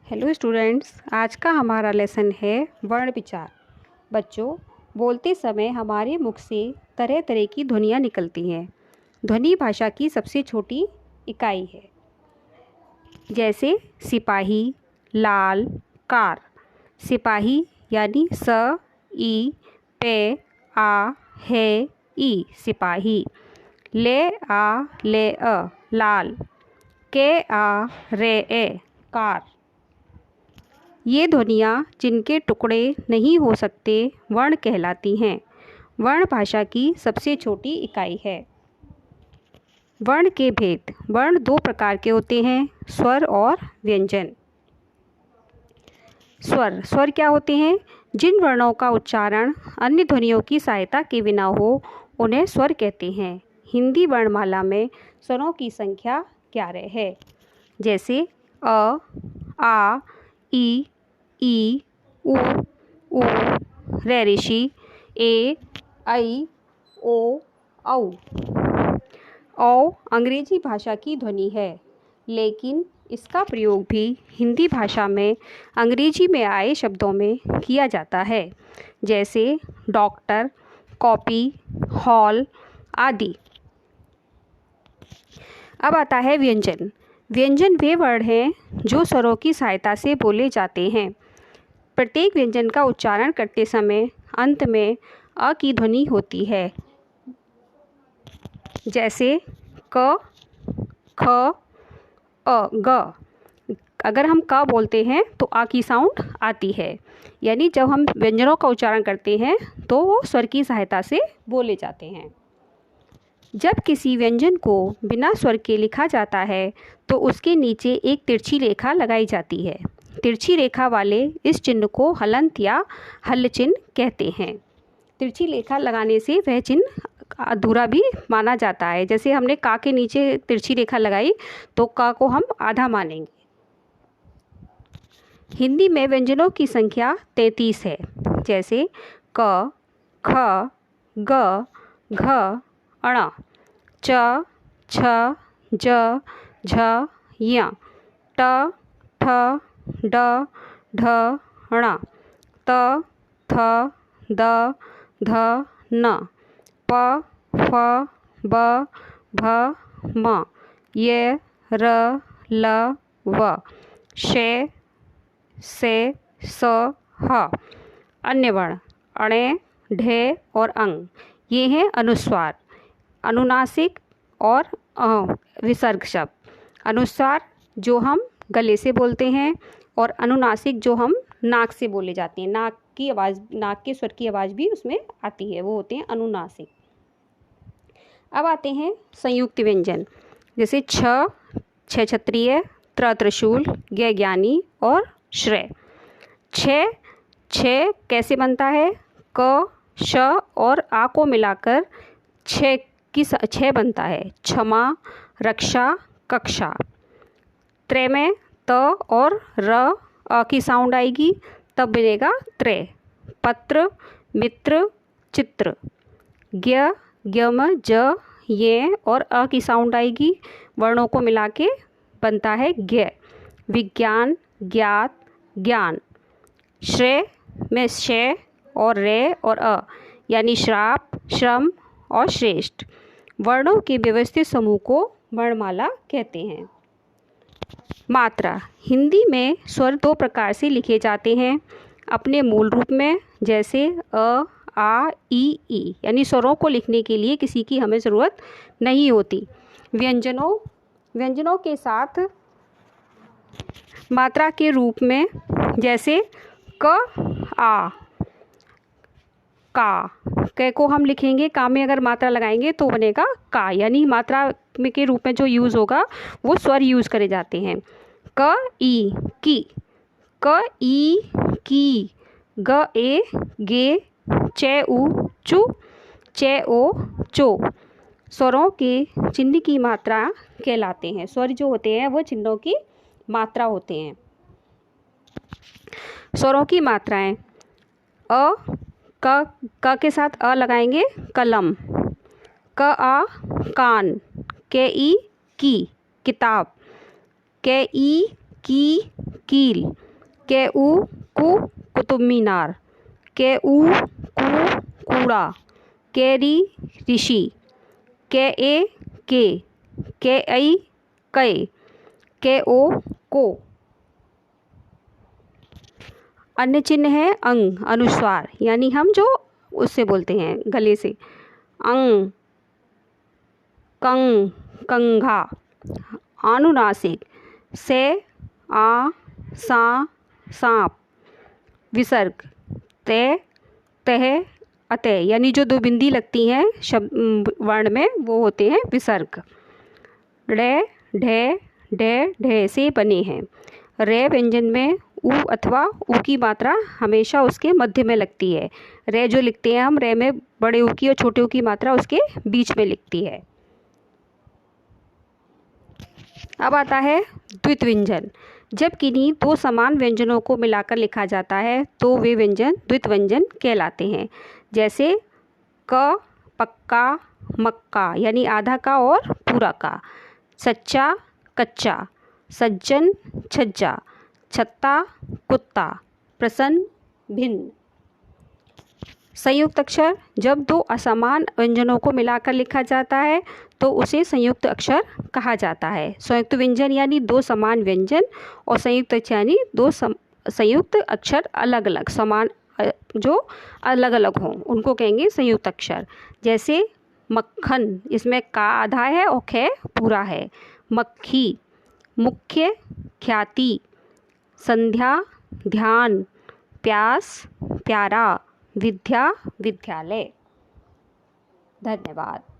Hello students, आज का हमारा लेसन है वर्ण विचार। बच्चों, बोलते समय हमारे मुख से तरह तरह की ध्वनियाँ निकलती हैं। ध्वनि भाषा की सबसे छोटी इकाई है। जैसे सिपाही, लाल, कार। सिपाही यानी स, ई, पे, आ, है, ई, सिपाही। ले, आ, ले, लाल। के, आ, रे, ए, कार। ये ध्वनियाँ जिनके टुकड़े नहीं हो सकते वर्ण कहलाती हैं। वर्ण भाषा की सबसे छोटी इकाई है। वर्ण के भेद। वर्ण दो प्रकार के होते हैं, स्वर और व्यंजन। स्वर क्या होते हैं? जिन वर्णों का उच्चारण अन्य ध्वनियों की सहायता के बिना हो उन्हें स्वर कहते हैं। हिंदी वर्णमाला में स्वरों की संख्या 11 है। जैसे अ, आ, ई, उ, रे ऋषि, ए, ऐ, ओ, औ। अंग्रेजी भाषा की ध्वनि है, लेकिन इसका प्रयोग भी हिंदी भाषा में अंग्रेजी में आए शब्दों में किया जाता है, जैसे डॉक्टर, कॉपी, हॉल आदि। अब आता है व्यंजन। व्यंजन वे वर्ण हैं जो स्वरों की सहायता से बोले जाते हैं। प्रत्येक व्यंजन का उच्चारण करते समय अंत में अ की ध्वनि होती है। जैसे क, ख, ग। अगर हम क बोलते हैं तो आ की साउंड आती है, यानी जब हम व्यंजनों का उच्चारण करते हैं तो वो स्वर की सहायता से बोले जाते हैं। जब किसी व्यंजन को बिना स्वर के लिखा जाता है तो उसके नीचे एक तिरछी रेखा लगाई जाती है। तिरछी रेखा वाले इस चिन्ह को हलंत या हल चिन्ह कहते हैं। तिरछी रेखा लगाने से वह चिन्ह अधूरा भी माना जाता है। जैसे हमने का के नीचे तिरछी रेखा लगाई तो का को हम आधा मानेंगे। हिंदी में व्यंजनों की संख्या 33 है। जैसे क, ख, ग, घ, ण, च, छ, ज, झ, य, ट, ठ, ड, ढ, ण, त, थ, द, ध, न, प, फ, ब, भ, म, य, र, ल, व, शे, से, स, ह। अन्य वर्ण अणे, ढे और अंग, ये हैं अनुस्वार, अनुनासिक और विसर्ग शब्द। अनुस्वार जो हम गले से बोलते हैं और अनुनासिक जो हम नाक से बोले जाते हैं। नाक की आवाज़, नाक के स्वर की आवाज़ भी उसमें आती है, वो होते हैं अनुनासिक। अब आते हैं संयुक्त व्यंजन। जैसे छ क्षत्रिय, त्र त्रिशूल, ज्ञ ज्ञानी और श्रेय। छ कैसे बनता है? क, श और आ को मिलाकर छः बनता है। क्षमा, रक्षा, कक्षा। त्रे में त और र अ की साउंड आएगी, तब बनेगा त्रे। पत्र, मित्र, चित्र। ज्ञ, ज्ञम, ज, ये और अ की साउंड आएगी, वर्णों को मिला के बनता है ज्ञ। विज्ञान, ज्ञात, ज्ञान। श्रेय में शे और रे और अ, यानी श्राप, श्रम और श्रेष्ठ। वर्णों के व्यवस्थित समूह को वर्णमाला कहते हैं। मात्रा। हिंदी में स्वर दो प्रकार से लिखे जाते हैं, अपने मूल रूप में, जैसे अ, आ, ई, यानी स्वरों को लिखने के लिए किसी की हमें ज़रूरत नहीं होती। व्यंजनों के साथ मात्रा के रूप में, जैसे क, आ, का। क को हम लिखेंगे, का में अगर मात्रा लगाएंगे तो बनेगा का, यानी मात्रा में के रूप में जो यूज़ होगा वो स्वर यूज़ करे जाते हैं। क, ई, की। क, ई, की। ग, ए, गे। चे, उ, चु। चे, ओ, चो। स्वरों के चिन्ह की मात्रा कहलाते हैं। स्वर जो होते हैं वो चिन्हों की मात्रा होते हैं। स्वरों की मात्राएं। अ, क के साथ अ लगाएंगे, कलम। क, आ, कान। के, ई, की, किताब। के, ई, की कील, के ऊ कु कुतुब मीनार, के ऊ कू कूड़ा, केरी ऋषि, के ए के आई कै, के ओ को। अन्य चिन्ह है अंग, अनुस्वार, यानी हम जो उससे बोलते हैं गले से, अंग, कंग, कंघा। अनुनासिक, से, आ, सा, सांप। विसर्ग, ते, तह, अतः, यानी जो दो बिंदी लगती हैं शब्द वर्ण में वो होते हैं विसर्ग। ढे, ढे, ढे, ढे से बने हैं। रे व्यंजन में ऊ अथवा ऊ की मात्रा हमेशा उसके मध्य में लगती है। रे जो लिखते हैं हम, रे में बड़े ऊ की और छोटे ऊ की मात्रा उसके बीच में लिखती है। अब आता है द्वित व्यंजन। जब किन्हीं दो समान व्यंजनों को मिलाकर लिखा जाता है तो वे व्यंजन द्वित व्यंजन कहलाते हैं। जैसे क, पक्का, मक्का, यानी आधा का और पूरा का। सच्चा, कच्चा, सज्जन, छज्जा, छत्ता, कुत्ता, प्रसन्न, भिन्न। संयुक्त अक्षर, जब दो असमान व्यंजनों को मिलाकर लिखा जाता है तो उसे संयुक्त अक्षर कहा जाता है। संयुक्त व्यंजन यानी दो समान व्यंजन, और संयुक्त अक्षर यानी दो संयुक्त अक्षर अलग अलग समान जो अलग अलग हों उनको कहेंगे संयुक्त अक्षर। जैसे मक्खन, इसमें का आधा है और ख पूरा है। मक्खी, मुख्य, ख्याति, संध्या, ध्यान, प्यास, प्यारा, विद्या, विद्यालय। धन्यवाद।